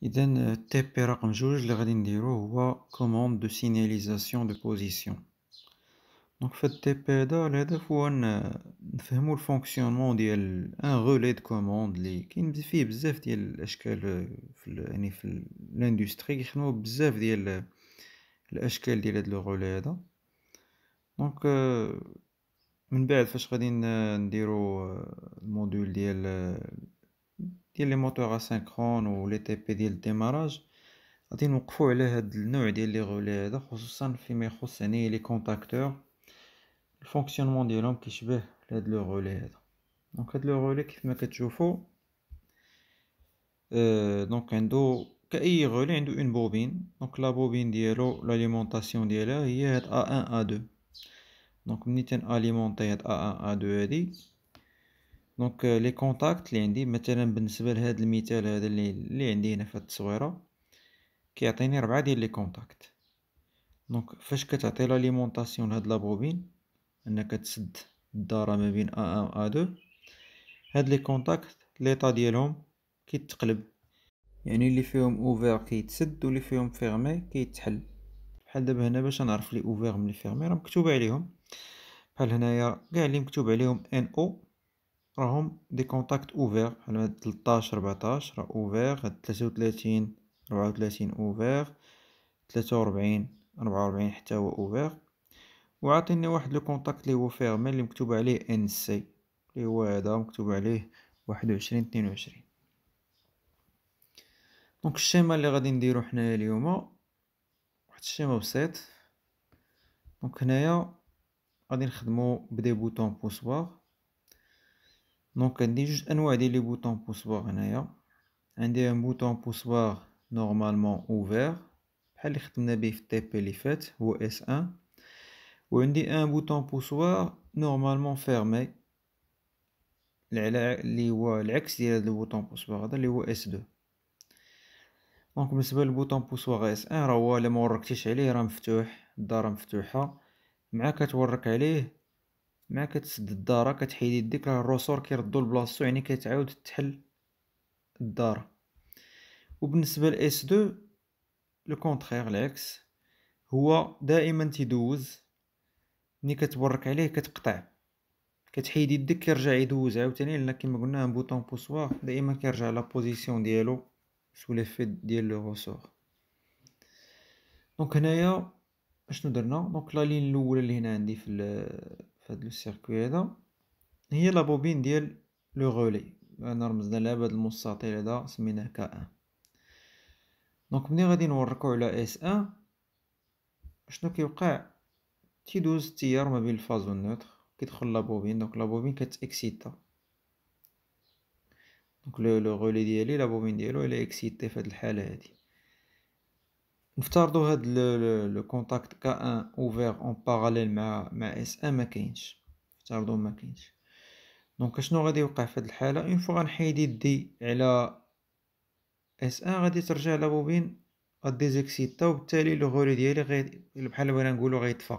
إذا تي بي رقم جوج اللي غادي نديرو هو كوموند دو سينياليزاسيون دو بوزيسيون. دونك في التي بي هذا الهدف هو نفهمو الفونكسيونمون ديال ان غولي دو كوموند اللي كاين فيه بزاف ديال الاشكال يعني في الاندستري كيخدمو بزاف ديال الاشكال ديال هاد لو غولي هذا. دونك من بعد فاش غادي نديرو الموديول ديال لي موتور اسينكرون و لي تي بي ديال الديماراج، غادي نوقفو على هاد النوع ديال لي غولي هذا، خصوصا فيما يخص يعني لي كونتاكتور. الفونكسيونمون ديالهم كيشبه لهاد لو غولي هذا. دونك هاد لو غولي كيف ما كتشوفو دونك عندو كأي غولي عندو اون بوبين. دونك لا بوبين ديالو لاليمونطاسيون ديالها هي هاد A1 A2. دونك ملي تناليمونطي هاد A1 A2 هادي، دونك لي كونتاكت اللي عندي مثلا بالنسبه لهاد المثال هذا اللي عندي هنا في هاد التصويره كيعطيني 4 ديال لي كونتاكت. دونك فاش كتعطي لاليمونطاسيون لهاد لا بوبين انك تسد الدارة ما بين A1 و A2، هاد لي كونتاكت ليطا ديالهم كيتقلب، يعني اللي فيهم اوفير كيتسد واللي فيهم فيرمي كيتحل. بحال دابا هنا باش نعرف لي اوفير من لي فيرمي راه مكتوب عليهم، بحال هنايا كاع اللي مكتوب عليهم ان او راهم دي كونتاكت اوفير. بحال هاد 13 14 راه اوفير، هاد 33 34 اوفير، 43 44 حتى هو اوفير. وعاطيني واحد لو كونتاكت اللي هو فيرمي اللي مكتوب عليه ان سي، اللي هو هذا مكتوب عليه 21 22. دونك الشيما اللي غادي نديرو حنايا اليوم واحد الشيما بسيط. دونك هنايا غادي نخدمو بدي بوطون بوسوار. دونك عندي جوج انواع ديال لي بوطون بوسوار هنايا. عندي ان بوطون بوسوار نورمالمون اوفير بحال اللي خدمنا به في التي بي اللي فات هو اس 1، وعندي ان بوطون بوسوار نورمالمون فيرمي اللي هو العكس ديال هاد البوطون بوسوار هذا اللي هو اس 2. دونك بالنسبه للبوطون بوسوار اس 1 راه هو الا ما وركتيش عليه راه مفتوح، الدار مفتوحه، مع كتورك عليه مع كتسد الدارة كتحيد يديك راه الروسور كيردو لبلاصتو، يعني كتعاود تحل الدارة. وبالنسبه ل اس 2 لو كونطرير العكس، هو دائما تيدوز، ملي كتبرك عليه كتقطع، كتحيد يدك كيرجع يدوز عاوتاني، لان كما قلنا ان بوطون بوسوار دائما كيرجع لا بوزيسيون ديالو سو ليفي ديال لو روسور. دونك هنايا اشنو درنا؟ دونك لا لين الاولى اللي هنا عندي في هاد لو سيركوي هذا هي لا بوبين ديال لو غولي، انا رمزنا لها بهاد المستطيل هذا سميناه ك 1. دونك ملي غادي نوركو على اس 1 شنو كيوقع؟ تيدوز التيار ما بين الفاز والنوتر، كيدخل لا بوبين، دونك لا بوبين كتاكسيتا. دونك لو غولي ديالي لا بوبين ديالو الا اكسيتي في هاد الحاله هادي. نفترضوا هاد لو كونتاكت ك 1 اوفير اون باراليل مع اس 1 ما كاينش، نفترضوا ما كاينش. دونك شنو غادي يوقع في هاد الحاله؟ اون فوا غنحيد يدي على اس 1 غادي ترجع لا بوبين غاديزيكسيتا، وبالتالي لو غولي ديالي بحال بغينا نقولوا غيطفى،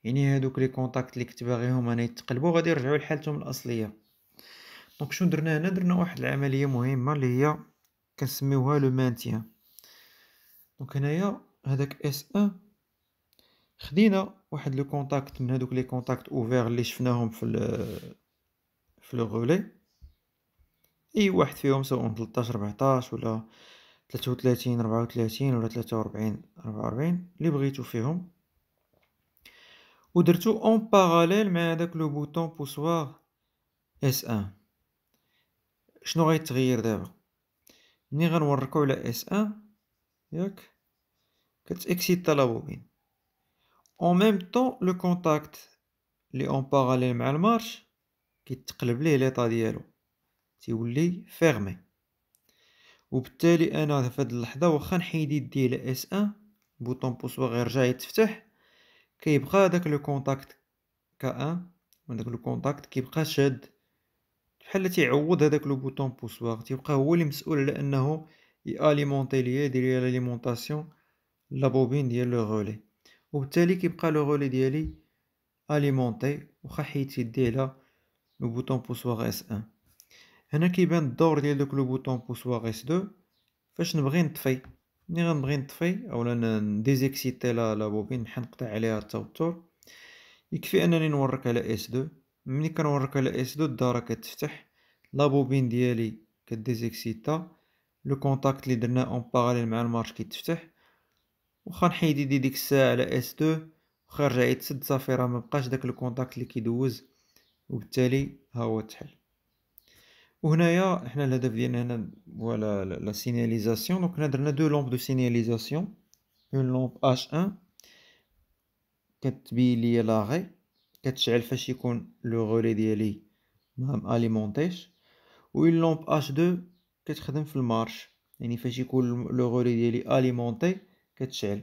يعني هادوك لي كونتاكت اللي كنت باغيهم انا يتقلبوا غادي يرجعوا لحالتهم الاصليه. دونك شنو درنا هنا؟ درنا واحد العمليه مهمه اللي هي كنسميوها لو مانتيان. دونك هنايا هذاك اس 1 خدينا واحد لو كونتاكت من هادوك لي كونتاكت اوفير اللي شفناهم في لو غولي، اي واحد فيهم سواء 13 14 ولا 33 34 ولا 43 44 اللي بغيتو فيهم، ودرتو اون باراليل مع هذاك لو بوطون بوسوار اس 1. شنو غيتغير دابا؟ ملي غنوركو على اس 1 ياك كتاكسيتا لا بوبين اون ميم طون لو كونتاكت لي اون باراليل مع المارش كيتقلب ليه ليطا ديالو تيولي فيرمي. وبالتالي انا في هاد اللحظه واخا نحيد يدي على اس 1 بوطون بوسوار غيرجع يتفتح، كيبقى داك لو كونتاكت ك 1 وداك لو كونتاكت كيبقى شاد بحال تيعوض هذاك لو بوطون بوسوار، تيبقى هو اللي مسؤول على انه ياليمونطي ليا يدير ليا لاليمونطاسيون لا بوبين ديال لو غولي. وبالتالي كيبقى لو غولي ديالي اليمونطي واخا حيدت يدي على لو بوطون بوسوار اس 1. هنا كيبان الدور ديال دوك لو بوطون بوسوار اس 2 فاش نبغي نطفي، ملي غنبغي نطفي أولا نديزيكسيتي لا بوبين نحل نقطع عليها التوتر، يكفي أنني نورك على S2. ملي كنورك على S2 الدارة كتفتح، لا بوبين ديالي كديزيكسيتا، لو كونتاكت لي درناه اون باراليل مع المارش كيتفتح، واخا نحيد يدي ديك الساعة على S2 واخا يرجع يتسد صافي راه مبقاش داك الكونتاكت لي كيدوز، وبالتالي ها هو تحل. وهنايا حنا الهدف ديالنا هنا هو لا سينياليزاسيون. دونك هنا درنا دو لومب دو سينياليزاسيون، اون لومب H1 كتبين ليا لاغي كتشعل فاش يكون لو غولي ديالي ماليمونطيش، و اون لومب H2 كتخدم في المارش، يعني فاش يكون لو غولي ديالي اليمونطي كتشعل.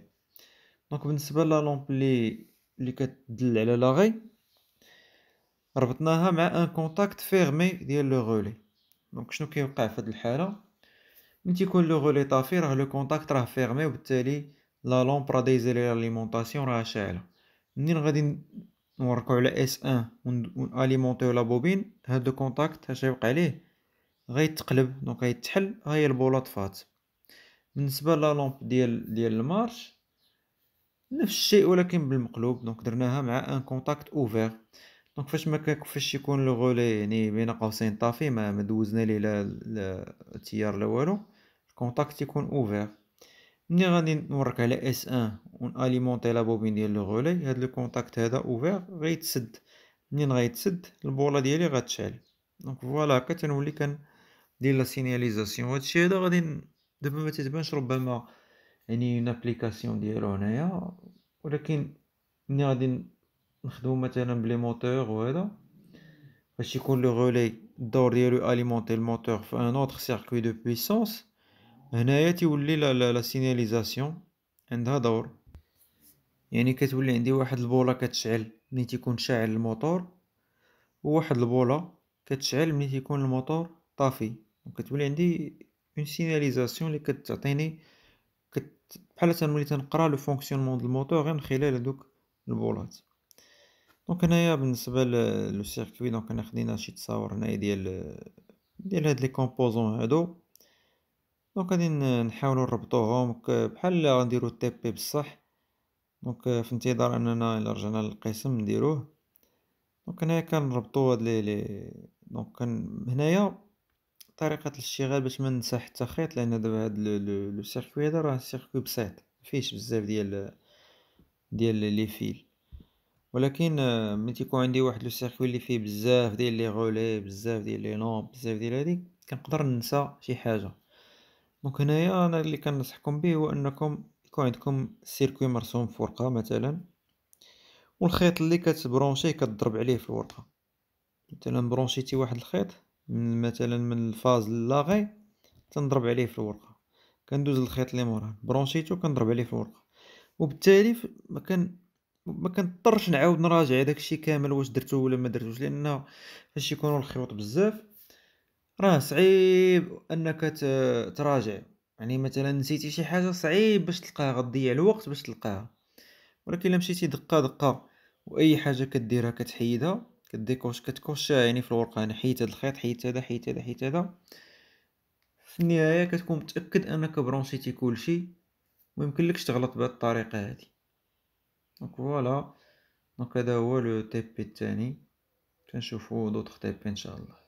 دونك بالنسبة لا لومب اللي كتدل على لاغي ربطناها مع ان كونتاكت فيرمي ديال لو غولي. دونك شنو كيوقع في هاد الحالة؟ ملي تيكون لو غولي طافي راه لو كونتاكت راه فيرمي، وبالتالي لا لومب راه دايزة ليها لاليمونطاسيون راه شاعلة. منين غادي نوركو على S1 وناليمونطيو لا بوبين، هاد لو كونتاكت اش غيوقع ليه؟ غيتقلب، دونك غيتحل، ها هي البوله طفات. بالنسبة لا لومب ديال المارش نفس الشيء ولكن بالمقلوب، دونك درناها مع ان كونتاكت اوفير. دونك فاش يكون لو غولي يعني بين قوسين طافي ما دوزنا ليه لا التيار لا والو، الكونتاكت يكون اوفير. ملي غادي نورك على S1 وناليمونطي لا بوبين ديال لو غولي، هاد لو كونتاكت هذا اوفير غيتسد. منين غيتسد البوله ديالي غتشعل. دونك فوالا هكا تنولي كندير لا سينياليزاسيون. هادشي هذا غادي دابا ما تتبانش ربما يعني اون ابليكاسيون ديالو هنايا، ولكن ملي غادي نخدمو مثلا بلي موتور وهذا، باش يكون لو غولي الدور ديالو اليمونطي الموتور في ان اوتر سيركوي دو بويسونس، هنايا تيولي لا سينياليزاسيون عندها دور. يعني كتولي عندي واحد البوله كتشعل ملي تيكون شاعل الموتور، وواحد البوله كتشعل ملي تيكون الموتور طافي. وكتولي عندي اون سينياليزاسيون اللي كتعطيني بحال تنولي تنقرا لو فونكسيونمون د الموتور غير من خلال هادوك البولات. دونك هنايا بالنسبه لو سيركوي، دونك انا خدينا شي تصاور هنايا ديال هاد لي كومبوزون هادو. دونك غادي نحاولو نربطوهم بحال غنديرو تي بي بصح. دونك في انتظار اننا الا رجعنا للقسم نديروه. دونك هنايا كنربطو هاد دونك هنايا طريقة الاشتغال باش ما ننسى حتى خيط، لان دابا هاد لو سيركوي هذا راه سيركوي بسيط مفيهش بزاف ديال لي فيل. ولكن ملي تيكون عندي واحد لو سيركوي اللي فيه بزاف ديال لي غولي، بزاف ديال لي لومب، بزاف ديال هاديك، كنقدر ننسى شي حاجة. دونك هنايا انا اللي كنصحكم به هو انكم يكون عندكم السيركوي مرسوم في ورقة مثلا، والخيط اللي كتبرونشيه كتضرب عليه في الورقة. مثلا برونشيتي واحد الخيط مثلا من الفاز لاغي، تنضرب عليه في الورقة، كندوز للخيط اللي موراه برونشيتو كنضرب عليه في الورقة. وبالتالي ما كنضطرش نعاود نراجع داكشي كامل واش درتو ولا ما درتوش، لان فاش يكونوا الخيوط بزاف راه صعيب انك تراجع. يعني مثلا نسيتي شي حاجه صعيب باش تلقاها، غتضيع الوقت باش تلقاها. ولكن الا مشيتي دقه دقه واي حاجه كديرها كتحيدها كتكوش يعني في الورقه، انا حيت هذا الخيط، حيت هذا، حيت هذا، حيت هذا، في النهايه كتكون متاكد انك برونشيتي كلشي ويمكنلكش تغلط بهذه الطريقه هذه. دونك فوالا، دونك هذا هو لو تيب الثاني. كنشوفو دوطخ تيب ان شاء الله.